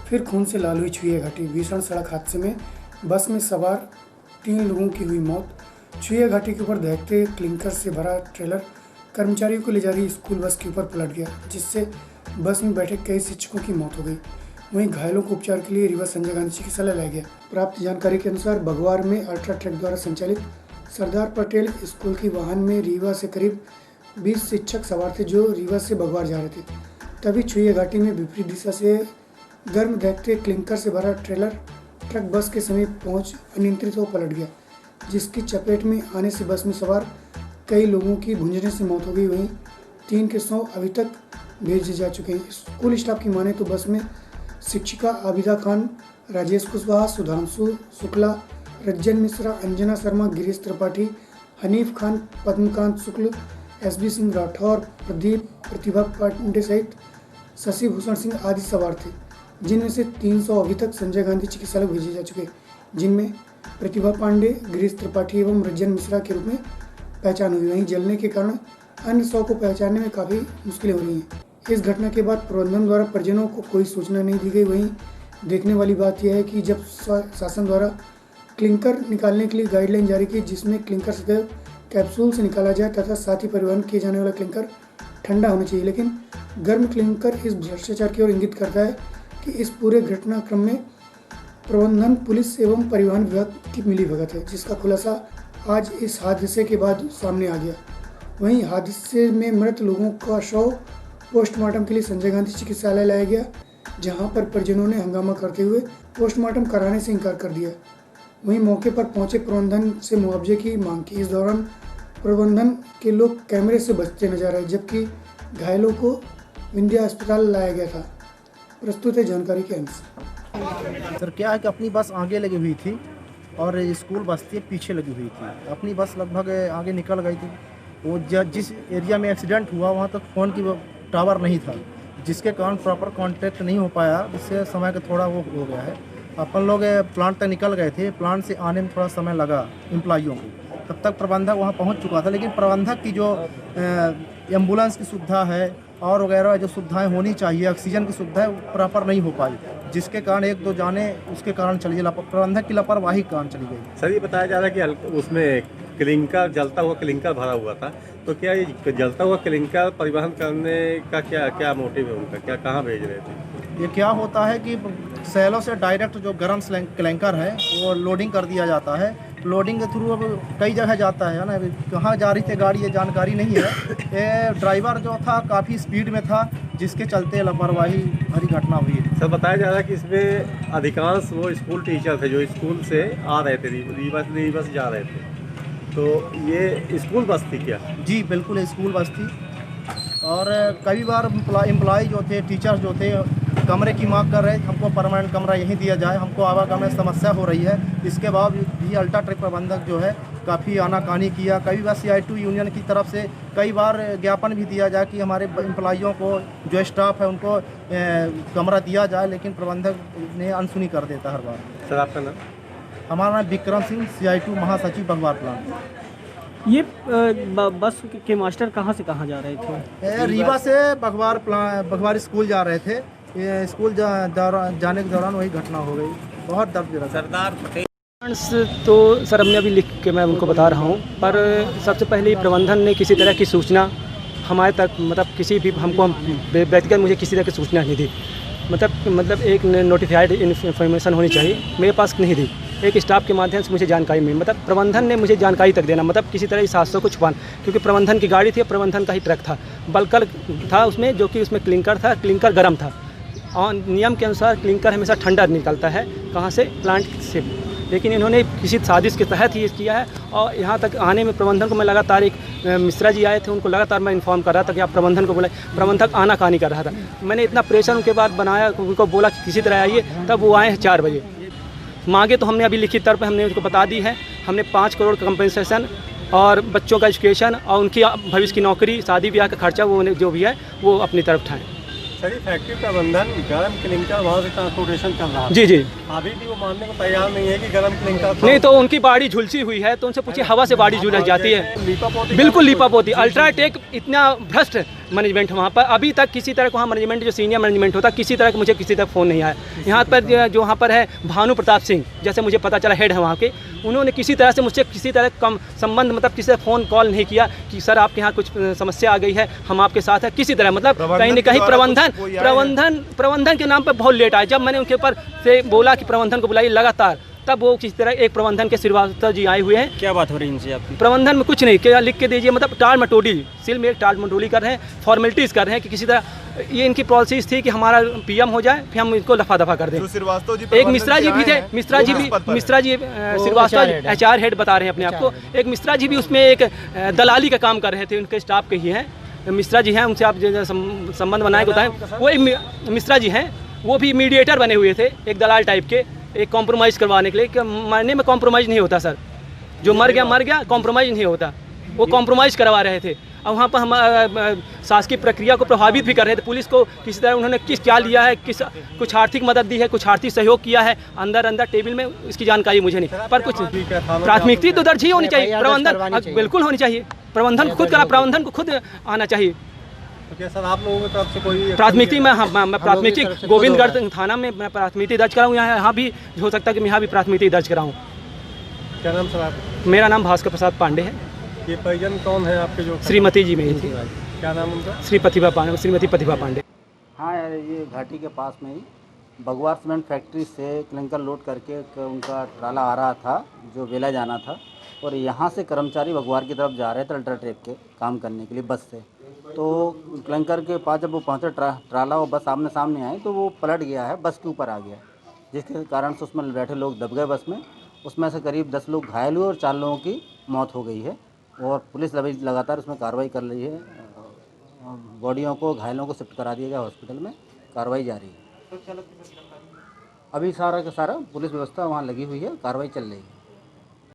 फिर खून से लाल हुई छुईया घाटी। भीषण सड़क हादसे में बस में सवार 3 लोगों की हुई मौत। छुईया घाटी के ऊपर दहकते क्लिंकर से भरा ट्रेलर कर्मचारियों को ले जा रही स्कूल बस के ऊपर पलट गया, जिससे बस में बैठे कई शिक्षकों की मौत हो गई। वहीं घायलों को उपचार के लिए रीवा संजय गांधी चिकित्सालय लाया गया। प्राप्त जानकारी के अनुसार बघवार में अल्ट्रा ट्रक द्वारा संचालित सरदार पटेल स्कूल की वाहन में रीवा से करीब 20 शिक्षक सवार थे, जो रीवा से बघवार जा रहे थे। तभी छुईया घाटी में विपरीत दिशा से गर्म दहकते क्लिंकर से भरा ट्रेलर ट्रक बस के समीप पहुंच अनियंत्रित हो पलट गया, जिसकी चपेट में आने से बस में सवार कई लोगों की भूंजने से मौत हो गई। वहीं 3 के शव अभी तक भेजे जा चुके हैं। स्कूल स्टाफ की माने तो बस में शिक्षिका आबिदा खान, राजेश कुशवाहा, सुधांशु शुक्ला, रज्जन मिश्रा, अंजना शर्मा, गिरीश त्रिपाठी, हनीफ खान, पद्मकांत शुक्ल, SB सिंह राठौर, प्रदीप, प्रतिभा पांडे सहित शशि भूषण सिंह आदि सवार थे, जिनमें से 300 अभी तक संजय गांधी चिकित्सालय भेजे जा चुके, जिनमें प्रतिभा पांडे, गिरीश त्रिपाठी एवं रज्जन मिश्रा के रूप में पहचान हुई। वहीं जलने के कारण अन्य 100 को पहचानने में काफ़ी मुश्किलें हो रही हैं। इस घटना के बाद प्रबंधन द्वारा परिजनों को कोई सूचना नहीं दी गई। वहीं देखने वाली बात यह है कि जब शासन द्वारा क्लिंकर निकालने के लिए गाइडलाइन जारी की, जिसमें क्लिंकर सदैव कैप्सूल से निकाला जाए तथा साथ ही परिवहन किए जाने वाला क्लिंकर ठंडा होना चाहिए, लेकिन गर्म क्लिंकर इस भ्रष्टाचार की ओर इंगित करता है कि इस पूरे घटनाक्रम में प्रबंधन, पुलिस एवं परिवहन विभाग की मिलीभगत है, जिसका खुलासा आज इस हादसे के बाद सामने आ गया। वहीं हादसे में मृत लोगों का शव पोस्टमार्टम के लिए संजय गांधी चिकित्सालय लाया गया, जहां पर परिजनों ने हंगामा करते हुए पोस्टमार्टम कराने से इनकार कर दिया। वहीं मौके पर पहुंचे प्रबंधन से मुआवजे की मांग की। इस दौरान प्रबंधन के लोग कैमरे से बचते नजर आए, जबकि घायलों को विंध्या अस्पताल लाया गया था। प्रस्तुत है जानकारी के अंश। सर क्या है कि अपनी बस आगे लगी हुई थी और स्कूल बस थी पीछे लगी हुई थी। अपनी बस लगभग आगे निकल गई थी। वो जिस एरिया में एक्सीडेंट हुआ वहाँ तक फ़ोन की टावर नहीं था, जिसके कारण प्रॉपर कांटेक्ट नहीं हो पाया, जिससे समय का थोड़ा वो हो गया है। अपन लोग प्लांट तक निकल गए थे, प्लांट से आने में थोड़ा समय लगा एम्प्लॉइयों को। तब तक प्रबंधक वहाँ पहुँच चुका था, लेकिन प्रबंधक की जो एम्बुलेंस की सुविधा है और वगैरह जो सुविधाएं होनी चाहिए, ऑक्सीजन की सुविधा प्रॉपर नहीं हो पाई, जिसके कारण 1-2 जाने उसके कारण चली गई। प्रबंधक की लापरवाही कारण चली गई। सर ये बताया जा रहा है कि उसमें क्लिंकर, जलता हुआ क्लिंकर भरा हुआ था, तो क्या ये जलता हुआ क्लिंकर परिवहन करने का क्या मोटिव है उनका? क्या कहाँ भेज रहे थे? ये क्या होता है कि सैलों से डायरेक्ट जो गर्म क्लैंकर है वो लोडिंग कर दिया जाता है। लोडिंग के थ्रू अब कई जगह जाता है ना, कहाँ जा रही थी गाड़ी ये जानकारी नहीं है। ये ड्राइवर जो था काफ़ी स्पीड में था, जिसके चलते लापरवाही भरी घटना हुई है। सर बताया जा रहा है कि इसमें अधिकांश वो स्कूल टीचर थे जो स्कूल से आ रहे थे, रीवा से जा रहे थे, तो ये स्कूल बस थी क्या? जी बिल्कुल स्कूल बस थी। और कई बार एम्प्लॉय जो थे, टीचर्स जो थे, कमरे की मांग कर रहे थे, हमको परमानेंट कमरा यहीं दिया जाए, हमको आवागमन में समस्या हो रही है। इसके बाद भी अल्ट्रा ट्रक प्रबंधक जो है काफ़ी आनाकानी किया। कई बार CI2 यूनियन की तरफ से कई बार ज्ञापन भी दिया जाए कि हमारे एम्प्लॉइयों को, जो स्टाफ है उनको कमरा दिया जाए, लेकिन प्रबंधक ने अनसुनी कर देता हर बार। सर आपका नाम? हमारा नाम विक्रम सिंह, CI2 महासचिव बघवार प्लांट। ये बस के मास्टर कहाँ से कहाँ जा रहे थे? रीवा से बघवार स्कूल जा रहे थे। ये स्कूल जाने के दौरान वही घटना हो गई। बहुत दर्द। सरदार पटेल तो सर हमने अभी लिख के मैं उनको बता रहा हूँ, पर सबसे पहले प्रबंधन ने किसी तरह की सूचना हमारे तक, मतलब किसी भी हमको व्यक्तिगत मुझे किसी तरह की सूचना नहीं दी। मतलब एक नोटिफाइड इन्फॉर्मेशन होनी चाहिए, मेरे पास नहीं दी। एक स्टाफ के माध्यम से मुझे जानकारी मिली, मतलब प्रबंधन ने मुझे जानकारी तक देना, मतलब किसी तरह इस हादसों को छुपाना, क्योंकि प्रबंधन की गाड़ी थी, प्रबंधन का ही ट्रक था, बलकर था उसमें, जो कि उसमें क्लिंकर था, क्लिंकर गर्म था। और नियम के अनुसार क्लिंकर हमेशा ठंडा निकलता है, कहाँ से? प्लांट से। लेकिन इन्होंने किसी साजिश के तहत ये किया है। और यहाँ तक आने में प्रबंधन को मैं लगातार, एक मिश्रा जी आए थे, उनको लगातार मैं इन्फॉर्म कर रहा था कि आप प्रबंधन को बोला। प्रबंधक आनाकानी कर रहा था। मैंने इतना प्रेशर उनके बाद बनाया, उनको बोला कि किसी तरह आइए, तब वो आए हैं 4 बजे। मांगे तो हमने अभी लिखित तौर पर हमने उनको बता दी है। हमने 5 करोड़ का कंपनसेशन और बच्चों का एजुकेशन और उनकी भविष्य की नौकरी, शादी ब्याह का खर्चा, वो जो भी है वो अपनी तरफ उठाएं। सर फैक्ट्री प्रबंधन गर्म क्लिंकर वहाँ से ट्रांसपोर्टेशन कर रहा है। जी जी। अभी भी वो मानने को तैयार नहीं है कि गर्म क्लिंकर नहीं, तो उनकी बाड़ी झुलसी हुई है, तो उनसे पूछिए, हवा से बाड़ी झुलस जाती है। बिल्कुल लीपापोती। अल्ट्राटेक इतना भ्रष्ट मैनेजमेंट वहाँ पर अभी तक किसी तरह का वहाँ मैनेजमेंट जो सीनियर मैनेजमेंट होता किसी तरह का मुझे किसी तरह फ़ोन नहीं आया। यहाँ पर जो वहाँ पर है भानु प्रताप सिंह, जैसे मुझे पता चला हेड है वहाँ के, उन्होंने किसी तरह से मुझसे किसी तरह कम संबंध मतलब किसी तरह फ़ोन कॉल नहीं किया कि सर आपके यहाँ कुछ समस्या आ गई है, हम आपके साथ हैं, किसी तरह मतलब कहीं न कहीं प्रबंधन के नाम पर बहुत लेट आए। जब मैंने उनके ऊपर से बोला कि प्रबंधन को बुलाइए लगातार, तब वो किसी तरह एक प्रबंधन के श्रीवास्तव जी आए हुए हैं। क्या बात हो रही है इनसे आपकी? प्रबंधन में कुछ नहीं, क्या लिख के दीजिए, मतलब टाल मटोली सिल में टाल मटोली कर रहे हैं, फॉर्मेलिटीज़ कर रहे हैं कि किसी तरह ये इनकी पॉलिसीज थी कि हमारा पीएम हो जाए फिर हम इनको लफा दफा कर दें। श्रीवास्तव जी एक मिश्रा जी भी थे, मिश्रा जी श्रीवास्तव HR हेड बता रहे हैं अपने आप को, एक मिश्रा जी भी उसमें एक दलाली का काम कर रहे थे, उनके स्टाफ के ही हैं, मिश्रा जी हैं, उनसे आप संबंध बनाए बताएं। वो एक मिश्रा जी हैं, वो भी मीडिएटर बने हुए थे, एक दलाल टाइप के, एक कॉम्प्रोमाइज़ करवाने के लिए कि मरने में कॉम्प्रोमाइज़ नहीं होता सर, जो मर गया कॉम्प्रोमाइज़ नहीं होता, वो कॉम्प्रोमाइज़ करवा रहे थे। और वहाँ पर हम शासकीय प्रक्रिया को प्रभावित भी कर रहे थे। पुलिस को किसी तरह उन्होंने क्या लिया है, कुछ आर्थिक मदद दी है, कुछ आर्थिक सहयोग किया है अंदर टेबल में, इसकी जानकारी मुझे नहीं, पर कुछ प्राथमिकता तो दर्ज ही होनी चाहिए, प्रबंधन बिल्कुल होनी चाहिए, प्रबंधन को खुद आना चाहिए। तो सर आप लोगों की तरफ से कोई प्राथमिकता मैं प्राथमिकता गोविंदगढ़ थाना में मैं प्राथमिकता दर्ज कराऊँ, यहाँ भी हो सकता है कि मैं यहाँ भी प्राथमिकता दर्ज कराऊँ। क्या नाम सर आप? मेरा नाम भास्कर प्रसाद पांडे है। ये परिजन कौन है आपके जो? श्रीमती जी में थी। क्या नाम उनका? श्रीमती प्रतिभा पांडे। हाँ यार, ये घाटी के पास में ही बगवार सीमेंट फैक्ट्री से क्लिंकर लोड करके उनका ट्राला आ रहा था जो बेला जाना था, और यहाँ से कर्मचारी बगवार की तरफ जा रहे थे अल्ट्राटेक के काम करने के लिए बस से। तो क्लिंकर के पास जब वो पहुँचे ट्राला और बस आमने सामने आए तो वो पलट गया है, बस के ऊपर आ गया, जिसके कारण से उसमें बैठे लोग दब गए बस में। उसमें से करीब 10 लोग घायल हुए और 4 लोगों की मौत हो गई है, और पुलिस लगातार उसमें कार्रवाई कर रही है। बॉडियों को, घायलों को शिफ्ट करा दिया गया हॉस्पिटल में, कार्रवाई जारी है। अभी सारा का सारा पुलिस व्यवस्था वहाँ लगी हुई है, कार्रवाई चल रही है।